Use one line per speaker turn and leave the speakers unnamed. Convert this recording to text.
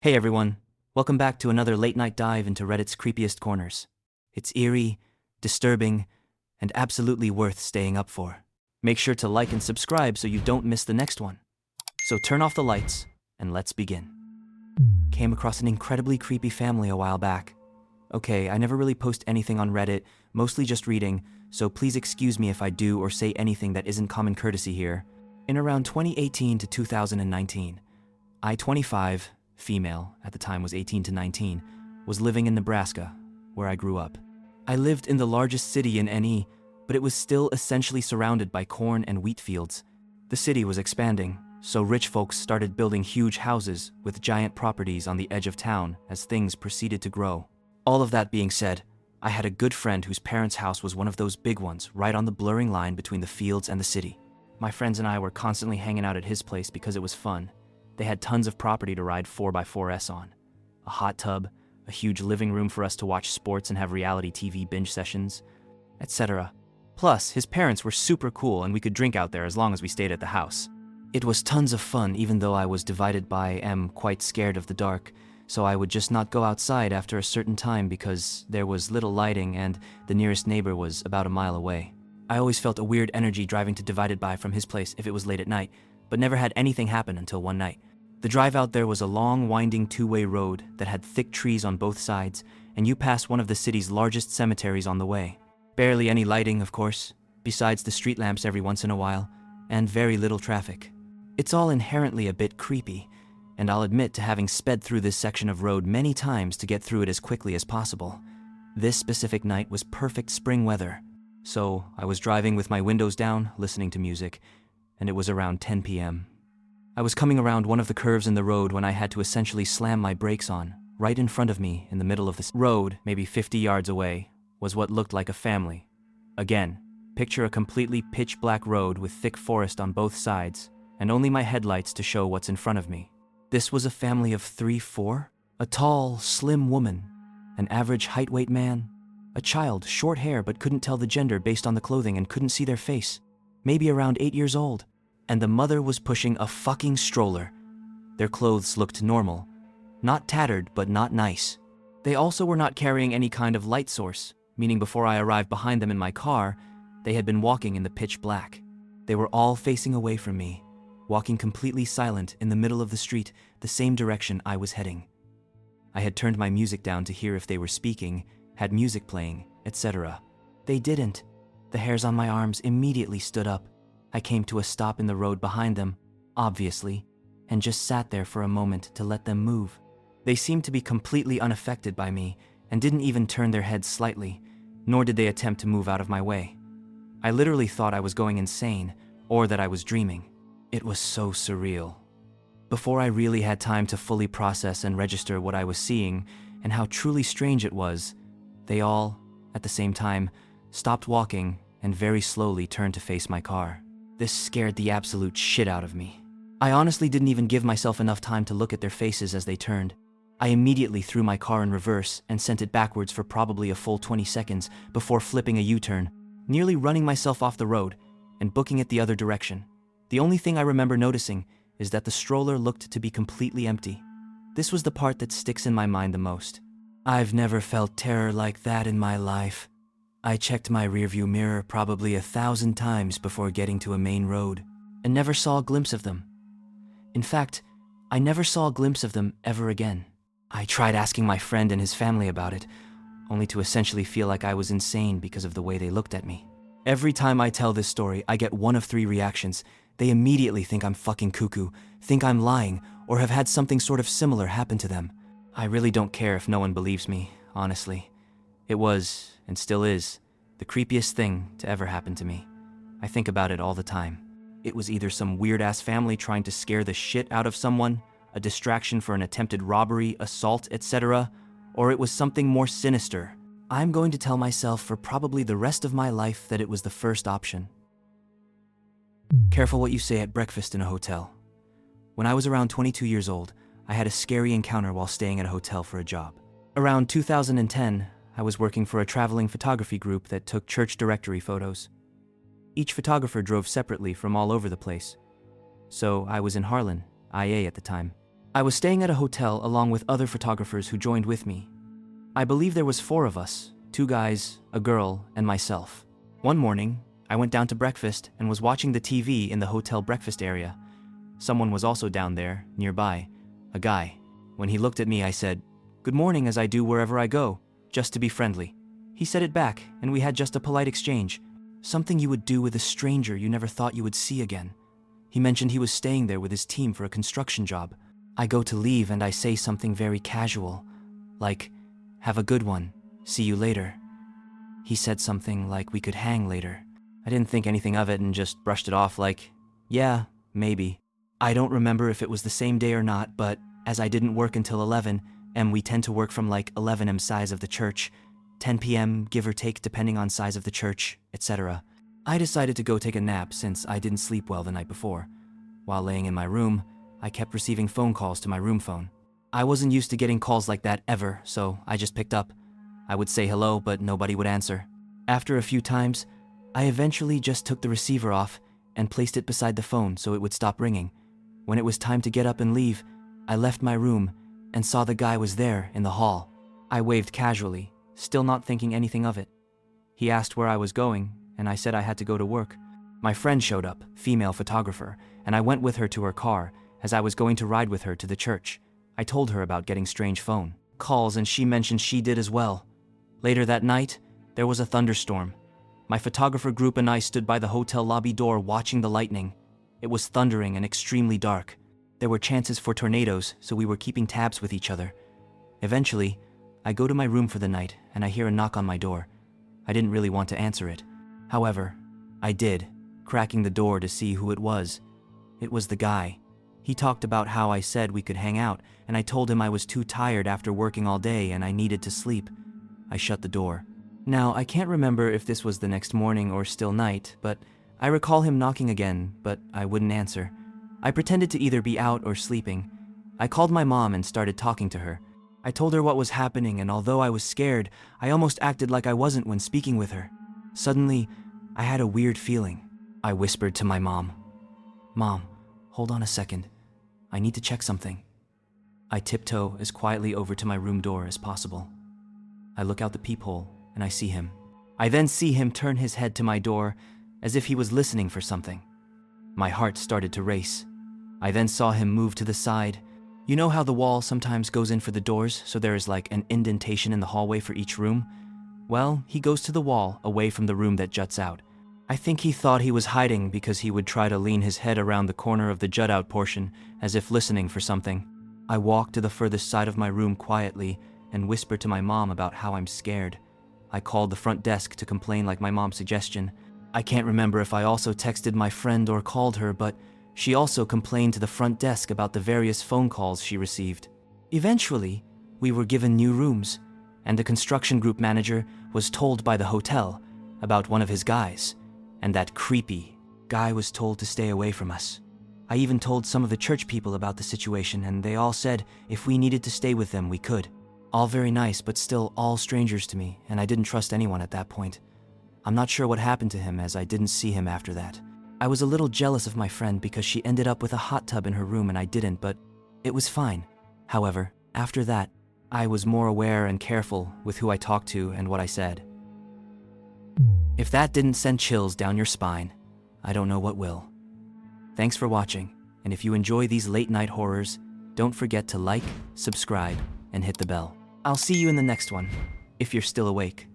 Hey everyone, welcome back to another late-night dive into Reddit's creepiest corners. It's eerie, disturbing, and absolutely worth staying up for. Make sure to like and subscribe so you don't miss the next one. So turn off the lights, and let's begin. Came across an incredibly creepy family a while back. Okay, I never really post anything on Reddit, mostly just reading, so please excuse me if I do or say anything that isn't common courtesy here. In around 2018 to 2019, I, 25, female, at the time was 18 to 19, was living in Nebraska, where I grew up. I lived in the largest city in NE, but it was still essentially surrounded by corn and wheat fields. The city was expanding, so rich folks started building huge houses with giant properties on the edge of town as things proceeded to grow. All of that being said, I had a good friend whose parents' house was one of those big ones right on the blurring line between the fields and the city. My friends and I were constantly hanging out at his place because it was fun. They had tons of property to ride 4x4s on. A hot tub, a huge living room for us to watch sports and have reality TV binge sessions, etc. Plus, his parents were super cool and we could drink out there as long as we stayed at the house. It was tons of fun even though I was divided by am quite scared of the dark, so I would just not go outside after a certain time because there was little lighting and the nearest neighbor was about a mile away. I always felt a weird energy driving to Divided By from his place if it was late at night, but never had anything happen until one night. The drive out there was a long, winding two-way road that had thick trees on both sides, and you passed one of the city's largest cemeteries on the way. Barely any lighting, of course, besides the street lamps every once in a while, and very little traffic. It's all inherently a bit creepy, and I'll admit to having sped through this section of road many times to get through it as quickly as possible. This specific night was perfect spring weather, so I was driving with my windows down, listening to music, and it was around 10 p.m. I was coming around one of the curves in the road when I had to essentially slam my brakes on. Right in front of me, in the middle of this road, maybe 50 yards away, was what looked like a family. Again, picture a completely pitch-black road with thick forest on both sides, and only my headlights to show what's in front of me. This was a family of 3-4? A tall, slim woman, an average height-weight man, a child, short hair but couldn't tell the gender based on the clothing and couldn't see their face, maybe around 8 years old. And the mother was pushing a fucking stroller. Their clothes looked normal. Not tattered, but not nice. They also were not carrying any kind of light source, meaning before I arrived behind them in my car, they had been walking in the pitch black. They were all facing away from me, walking completely silent in the middle of the street, the same direction I was heading. I had turned my music down to hear if they were speaking, had music playing, etc. They didn't. The hairs on my arms immediately stood up. I came to a stop in the road behind them, obviously, and just sat there for a moment to let them move. They seemed to be completely unaffected by me and didn't even turn their heads slightly, nor did they attempt to move out of my way. I literally thought I was going insane or that I was dreaming. It was so surreal. Before I really had time to fully process and register what I was seeing and how truly strange it was, they all, at the same time, stopped walking and very slowly turned to face my car. This scared the absolute shit out of me. I honestly didn't even give myself enough time to look at their faces as they turned. I immediately threw my car in reverse and sent it backwards for probably a full 20 seconds before flipping a U-turn, nearly running myself off the road and booking it the other direction. The only thing I remember noticing is that the stroller looked to be completely empty. This was the part that sticks in my mind the most. I've never felt terror like that in my life. I checked my rearview mirror probably 1,000 times before getting to a main road, and never saw a glimpse of them. In fact, I never saw a glimpse of them ever again. I tried asking my friend and his family about it, only to essentially feel like I was insane because of the way they looked at me. Every time I tell this story, I get one of 3 reactions. They immediately think I'm fucking cuckoo, think I'm lying, or have had something sort of similar happen to them. I really don't care if no one believes me, honestly. It was, and still is, the creepiest thing to ever happen to me. I think about it all the time. It was either some weird-ass family trying to scare the shit out of someone, a distraction for an attempted robbery, assault, etc., or it was something more sinister. I'm going to tell myself for probably the rest of my life that it was the first option. Careful what you say at breakfast in a hotel. When I was around 22 years old, I had a scary encounter while staying at a hotel for a job. Around 2010, I was working for a traveling photography group that took church directory photos. Each photographer drove separately from all over the place. So I was in Harlan, IA at the time. I was staying at a hotel along with other photographers who joined with me. I believe there was 4 of us, 2 guys, a girl, and myself. One morning, I went down to breakfast and was watching the TV in the hotel breakfast area. Someone was also down there, nearby, a guy. When he looked at me, I said, "Good morning," as I do wherever I go, just to be friendly. He said it back, and we had just a polite exchange. Something you would do with a stranger you never thought you would see again. He mentioned he was staying there with his team for a construction job. I go to leave and I say something very casual, like, "Have a good one, see you later." He said something like we could hang later. I didn't think anything of it and just brushed it off like, yeah, maybe. I don't remember if it was the same day or not, but as I didn't work until 11, and we tend to work from like 11 am size of the church, 10 p.m. give or take depending on size of the church, etc. I decided to go take a nap since I didn't sleep well the night before. While laying in my room, I kept receiving phone calls to my room phone. I wasn't used to getting calls like that ever, so I just picked up. I would say hello, but nobody would answer. After a few times, I eventually just took the receiver off and placed it beside the phone so it would stop ringing. When it was time to get up and leave, I left my room and saw the guy was there in the hall. I waved casually, still not thinking anything of it. He asked where I was going, and I said I had to go to work. My friend showed up, female photographer, and I went with her to her car as I was going to ride with her to the church. I told her about getting strange phone calls and she mentioned she did as well. Later that night, there was a thunderstorm. My photographer group and I stood by the hotel lobby door watching the lightning. It was thundering and extremely dark. There were chances for tornadoes, so we were keeping tabs with each other. Eventually, I go to my room for the night and I hear a knock on my door. I didn't really want to answer it. However, I did, cracking the door to see who it was. It was the guy. He talked about how I said we could hang out, and I told him I was too tired after working all day and I needed to sleep. I shut the door. Now, I can't remember if this was the next morning or still night, but I recall him knocking again, but I wouldn't answer. I pretended to either be out or sleeping. I called my mom and started talking to her. I told her what was happening, and although I was scared, I almost acted like I wasn't when speaking with her. Suddenly, I had a weird feeling. I whispered to my mom, "Mom, hold on a second. I need to check something." I tiptoe as quietly over to my room door as possible. I look out the peephole and I see him. I then see him turn his head to my door as if he was listening for something. My heart started to race. I then saw him move to the side. You know how the wall sometimes goes in for the doors, so there is like an indentation in the hallway for each room? Well, he goes to the wall away from the room that juts out. I think he thought he was hiding because he would try to lean his head around the corner of the jut-out portion as if listening for something. I walked to the furthest side of my room quietly and whispered to my mom about how I'm scared. I called the front desk to complain like my mom's suggestion. I can't remember if I also texted my friend or called her, but she also complained to the front desk about the various phone calls she received. Eventually, we were given new rooms, and the construction group manager was told by the hotel about one of his guys, and that creepy guy was told to stay away from us. I even told some of the church people about the situation, and they all said if we needed to stay with them, we could. All very nice, but still all strangers to me, and I didn't trust anyone at that point. I'm not sure what happened to him as I didn't see him after that. I was a little jealous of my friend because she ended up with a hot tub in her room and I didn't, but it was fine. However, after that, I was more aware and careful with who I talked to and what I said. If that didn't send chills down your spine, I don't know what will. Thanks for watching, and if you enjoy these late night horrors, don't forget to like, subscribe, and hit the bell. I'll see you in the next one, if you're still awake.